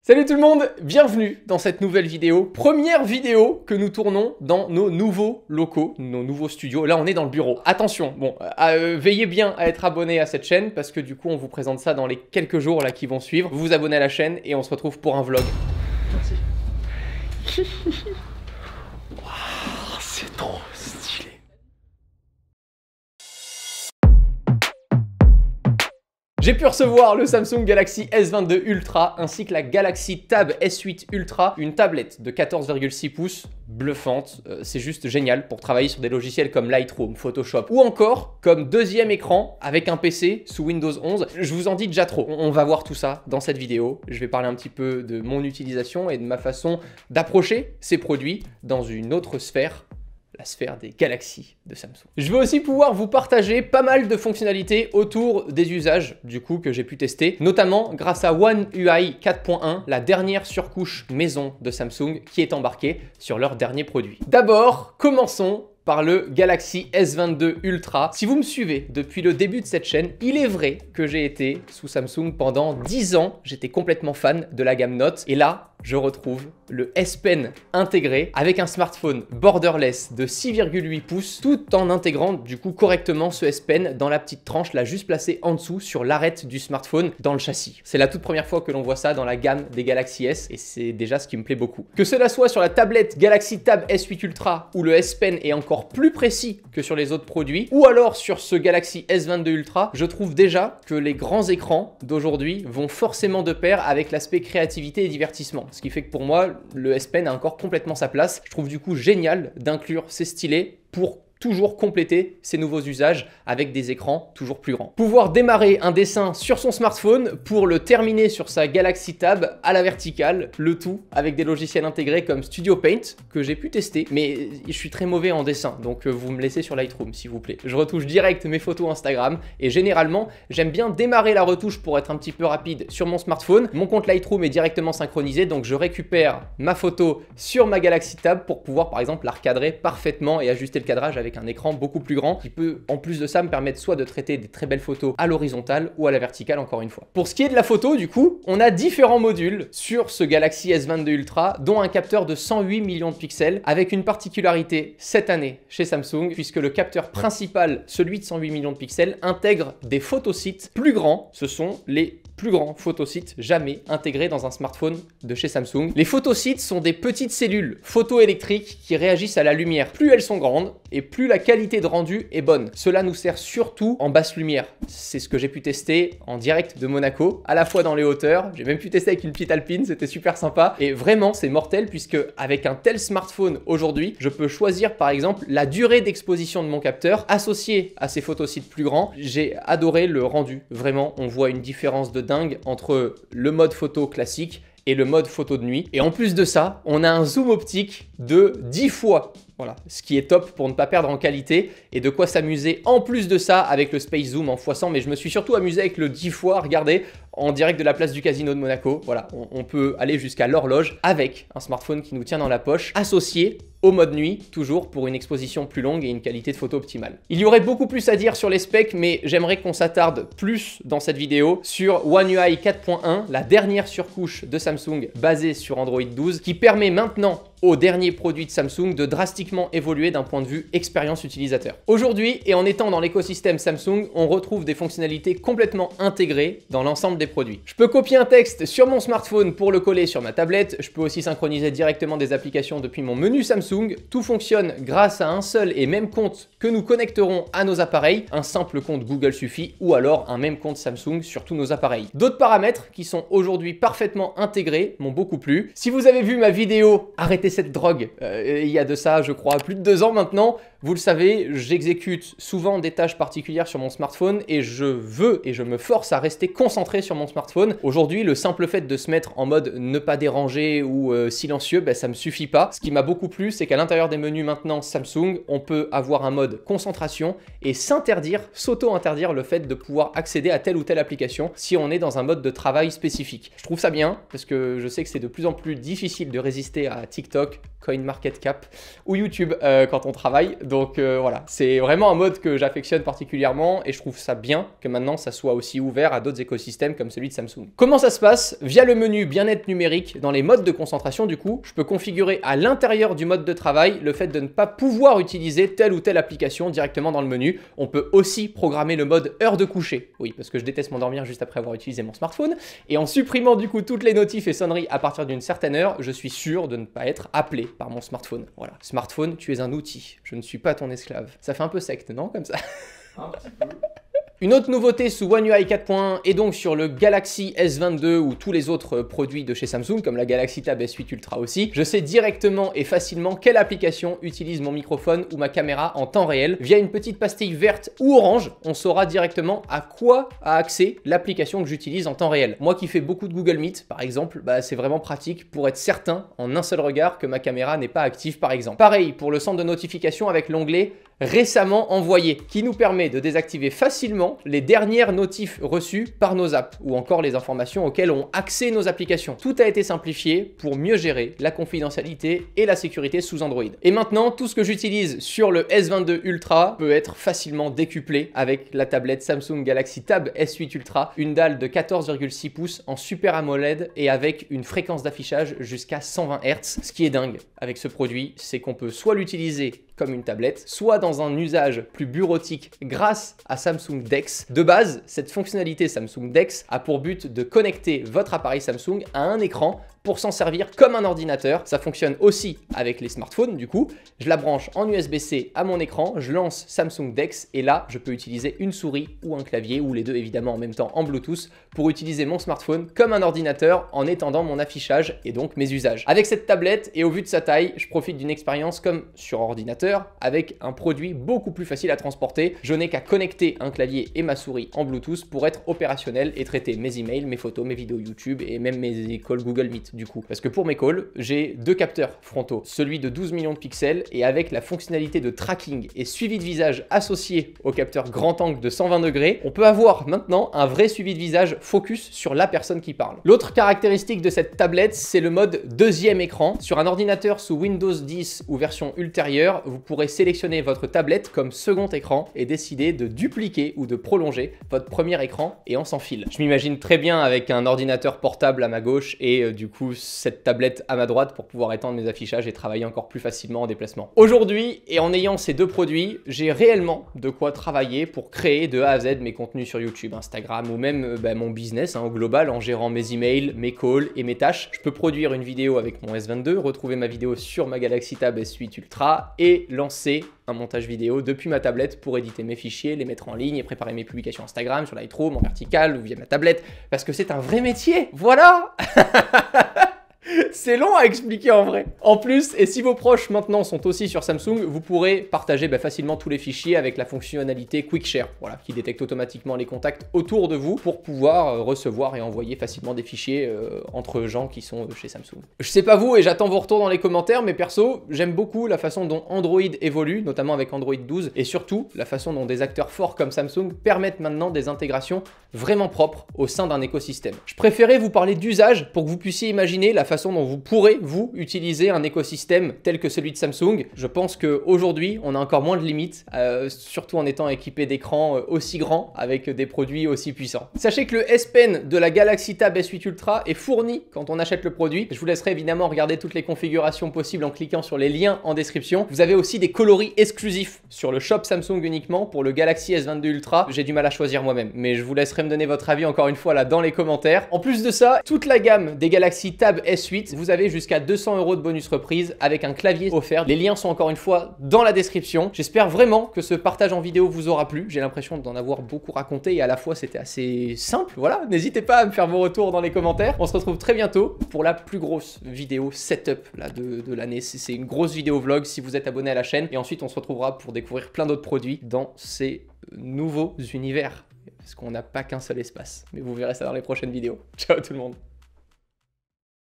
Salut tout le monde, bienvenue dans cette nouvelle vidéo. Première vidéo que nous tournons dans nos nouveaux locaux, nos nouveaux studios. Là on est dans le bureau. Attention, veillez bien à être abonné à cette chaîne parce que du coup on vous présente ça dans les quelques jours là qui vont suivre. Vous vous abonnez à la chaîne et on se retrouve pour un vlog. Merci. Wow, c'est trop stylé. J'ai pu recevoir le Samsung Galaxy S22 Ultra ainsi que la Galaxy Tab S8 Ultra, une tablette de 14,6 pouces, bluffante, c'est juste génial pour travailler sur des logiciels comme Lightroom, Photoshop ou encore comme deuxième écran avec un PC sous Windows 11. Je vous en dis déjà trop, on va voir tout ça dans cette vidéo. Je vais parler un petit peu de mon utilisation et de ma façon d'approcher ces produits dans une autre sphère, la sphère des galaxies de Samsung. Je vais aussi pouvoir vous partager pas mal de fonctionnalités autour des usages du coup que j'ai pu tester, notamment grâce à One UI 4.1, la dernière surcouche maison de Samsung qui est embarquée sur leur dernier produit. D'abord, commençons par le Galaxy S22 Ultra. Si vous me suivez depuis le début de cette chaîne, il est vrai que j'ai été sous Samsung pendant 10 ans. J'étais complètement fan de la gamme Note. Et là, je retrouve le S Pen intégré avec un smartphone borderless de 6,8 pouces tout en intégrant du coup correctement ce S Pen dans la petite tranche là juste placée en dessous sur l'arête du smartphone dans le châssis. C'est la toute première fois que l'on voit ça dans la gamme des Galaxy S et c'est déjà ce qui me plaît beaucoup. Que cela soit sur la tablette Galaxy Tab S8 Ultra où le S Pen est encore plus précis que sur les autres produits ou alors sur ce Galaxy S22 Ultra, je trouve déjà que les grands écrans d'aujourd'hui vont forcément de pair avec l'aspect créativité et divertissement. Ce qui fait que pour moi, le S Pen a encore complètement sa place. Je trouve du coup génial d'inclure ces stylés pour toujours compléter ces nouveaux usages avec des écrans toujours plus grands. Pouvoir démarrer un dessin sur son smartphone pour le terminer sur sa Galaxy Tab à la verticale, le tout avec des logiciels intégrés comme Studio Paint que j'ai pu tester, mais je suis très mauvais en dessin, donc vous me laissez sur Lightroom s'il vous plaît. Je retouche direct mes photos Instagram et généralement j'aime bien démarrer la retouche pour être un petit peu rapide sur mon smartphone. Mon compte Lightroom est directement synchronisé, donc je récupère ma photo sur ma Galaxy Tab pour pouvoir par exemple la recadrer parfaitement et ajuster le cadrage avec un écran beaucoup plus grand qui peut en plus de ça me permettre soit de traiter des très belles photos à l'horizontale ou à la verticale encore une fois. Pour ce qui est de la photo du coup, on a différents modules sur ce Galaxy S22 Ultra dont un capteur de 108 millions de pixels avec une particularité cette année chez Samsung puisque le capteur principal, celui de 108 millions de pixels, intègre des photosites plus grands. Ce sont les plus grands photosites jamais intégrés dans un smartphone de chez Samsung. Les photosites sont des petites cellules photoélectriques qui réagissent à la lumière. Plus elles sont grandes et plus la qualité de rendu est bonne. Cela nous sert surtout en basse lumière. C'est ce que j'ai pu tester en direct de Monaco, à la fois dans les hauteurs. J'ai même pu tester avec une petite Alpine, c'était super sympa. Et vraiment, c'est mortel puisque avec un tel smartphone aujourd'hui, je peux choisir par exemple la durée d'exposition de mon capteur associée à ces photosites plus grands. J'ai adoré le rendu. Vraiment, on voit une différence de dingue entre le mode photo classique et le mode photo de nuit. Et en plus de ça, on a un zoom optique de 10 fois. Voilà, ce qui est top pour ne pas perdre en qualité et de quoi s'amuser en plus de ça avec le Space Zoom en x100, mais je me suis surtout amusé avec le 10 fois, regardez, en direct de la place du casino de Monaco. Voilà, on peut aller jusqu'à l'horloge avec un smartphone qui nous tient dans la poche, associé au mode nuit, toujours pour une exposition plus longue et une qualité de photo optimale. Il y aurait beaucoup plus à dire sur les specs, mais j'aimerais qu'on s'attarde plus dans cette vidéo sur One UI 4.1, la dernière surcouche de Samsung basée sur Android 12, qui permet maintenant aux derniers produits de Samsung de drastiquement évoluer d'un point de vue expérience utilisateur. Aujourd'hui, et en étant dans l'écosystème Samsung, on retrouve des fonctionnalités complètement intégrées dans l'ensemble des produits. Je peux copier un texte sur mon smartphone pour le coller sur ma tablette, je peux aussi synchroniser directement des applications depuis mon menu Samsung. Tout fonctionne grâce à un seul et même compte que nous connecterons à nos appareils. Un simple compte Google suffit ou alors un même compte Samsung sur tous nos appareils. D'autres paramètres qui sont aujourd'hui parfaitement intégrés m'ont beaucoup plu. Si vous avez vu ma vidéo Arrêtez cette drogue, il y a de ça je crois plus de 2 ans maintenant, vous le savez, j'exécute souvent des tâches particulières sur mon smartphone et je veux et je me force à rester concentré sur mon smartphone. Aujourd'hui, le simple fait de se mettre en mode ne pas déranger ou silencieux, ça me suffit pas. Ce qui m'a beaucoup plu, c'est qu'à l'intérieur des menus maintenant Samsung, on peut avoir un mode concentration et s'auto-interdire le fait de pouvoir accéder à telle ou telle application si on est dans un mode de travail spécifique. Je trouve ça bien parce que je sais que c'est de plus en plus difficile de résister à TikTok TikTok, CoinMarketCap ou YouTube quand on travaille. Donc voilà, c'est vraiment un mode que j'affectionne particulièrement et je trouve ça bien que maintenant ça soit aussi ouvert à d'autres écosystèmes comme celui de Samsung. Comment ça se passe? Via le menu bien-être numérique, dans les modes de concentration du coup, je peux configurer à l'intérieur du mode de travail le fait de ne pas pouvoir utiliser telle ou telle application directement dans le menu. On peut aussi programmer le mode heure de coucher. Oui, parce que je déteste m'endormir juste après avoir utilisé mon smartphone. Et en supprimant du coup toutes les notifs et sonneries à partir d'une certaine heure, je suis sûr de ne pas être appelé par mon smartphone. Voilà. Smartphone, tu es un outil. Je ne suis pas ton esclave. Ça fait un peu secte, non? Comme ça. Un petit peu. Une autre nouveauté sous One UI 4.1 est donc sur le Galaxy S22 ou tous les autres produits de chez Samsung, comme la Galaxy Tab S8 Ultra aussi. Je sais directement et facilement quelle application utilise mon microphone ou ma caméra en temps réel. Via une petite pastille verte ou orange, on saura directement à quoi a accès l'application que j'utilise en temps réel. Moi qui fais beaucoup de Google Meet, par exemple, c'est vraiment pratique pour être certain en un seul regard que ma caméra n'est pas active, par exemple. Pareil pour le centre de notification avec l'onglet récemment envoyé, qui nous permet de désactiver facilement les dernières notifs reçues par nos apps ou encore les informations auxquelles ont accès nos applications. Tout a été simplifié pour mieux gérer la confidentialité et la sécurité sous Android. Et maintenant, tout ce que j'utilise sur le S22 Ultra peut être facilement décuplé avec la tablette Samsung Galaxy Tab S8 Ultra, une dalle de 14,6 pouces en Super AMOLED et avec une fréquence d'affichage jusqu'à 120 Hz. Ce qui est dingue avec ce produit, c'est qu'on peut soit l'utiliser comme une tablette, soit dans un usage plus bureautique grâce à Samsung DeX. De base, cette fonctionnalité Samsung DeX a pour but de connecter votre appareil Samsung à un écran pour s'en servir comme un ordinateur. Ça fonctionne aussi avec les smartphones du coup. Je la branche en USB-C à mon écran, je lance Samsung DeX et là, je peux utiliser une souris ou un clavier ou les deux évidemment en même temps en Bluetooth pour utiliser mon smartphone comme un ordinateur en étendant mon affichage et donc mes usages. Avec cette tablette et au vu de sa taille, je profite d'une expérience comme sur ordinateur avec un produit beaucoup plus facile à transporter. Je n'ai qu'à connecter un clavier et ma souris en Bluetooth pour être opérationnel et traiter mes emails, mes photos, mes vidéos YouTube et même mes calls Google Meet du coup. Parce que pour mes calls, j'ai deux capteurs frontaux, celui de 12 millions de pixels et avec la fonctionnalité de tracking et suivi de visage associé au capteur grand angle de 120 degrés, on peut avoir maintenant un vrai suivi de visage focus sur la personne qui parle. L'autre caractéristique de cette tablette, c'est le mode deuxième écran. Sur un ordinateur sous Windows 10 ou version ultérieure, vous pourrez sélectionner votre tablette comme second écran et décider de dupliquer ou de prolonger votre premier écran et on s'en file. Je m'imagine très bien avec un ordinateur portable à ma gauche et du coup cette tablette à ma droite pour pouvoir étendre mes affichages et travailler encore plus facilement en déplacement. Aujourd'hui, et en ayant ces deux produits, j'ai réellement de quoi travailler pour créer de A à Z mes contenus sur YouTube, Instagram ou même mon business au global en gérant mes emails, mes calls et mes tâches. Je peux produire une vidéo avec mon S22, retrouver ma vidéo sur ma Galaxy Tab S8 Ultra et lancer un montage vidéo depuis ma tablette pour éditer mes fichiers, les mettre en ligne et préparer mes publications Instagram sur Lightroom en vertical ou via ma tablette parce que c'est un vrai métier. Voilà. C'est long à expliquer en vrai. En plus, et si vos proches maintenant sont aussi sur Samsung, vous pourrez partager facilement tous les fichiers avec la fonctionnalité Quick Share, voilà, qui détecte automatiquement les contacts autour de vous pour pouvoir recevoir et envoyer facilement des fichiers entre gens qui sont chez Samsung. Je sais pas vous et j'attends vos retours dans les commentaires, mais perso, j'aime beaucoup la façon dont Android évolue, notamment avec Android 12, et surtout la façon dont des acteurs forts comme Samsung permettent maintenant des intégrations vraiment propres au sein d'un écosystème. Je préférais vous parler d'usage pour que vous puissiez imaginer la façon dont vous pourrez, vous, utiliser un écosystème tel que celui de Samsung. Je pense qu'aujourd'hui, on a encore moins de limites, surtout en étant équipé d'écrans aussi grands avec des produits aussi puissants. Sachez que le S Pen de la Galaxy Tab S8 Ultra est fourni quand on achète le produit. Je vous laisserai évidemment regarder toutes les configurations possibles en cliquant sur les liens en description. Vous avez aussi des coloris exclusifs sur le shop Samsung uniquement pour le Galaxy S22 Ultra. J'ai du mal à choisir moi-même, mais je vous laisserai me donner votre avis encore une fois là dans les commentaires. En plus de ça, toute la gamme des Galaxy Tab S8, vous avez jusqu'à 200 € de bonus reprise avec un clavier offert. Les liens sont encore une fois dans la description. J'espère vraiment que ce partage en vidéo vous aura plu. J'ai l'impression d'en avoir beaucoup raconté et à la fois c'était assez simple. Voilà, n'hésitez pas à me faire vos retours dans les commentaires. On se retrouve très bientôt pour la plus grosse vidéo setup là, de l'année. C'est une grosse vidéo vlog si vous êtes abonné à la chaîne. Et ensuite on se retrouvera pour découvrir plein d'autres produits dans ces nouveaux univers. Parce qu'on n'a pas qu'un seul espace. Mais vous verrez ça dans les prochaines vidéos. Ciao tout le monde.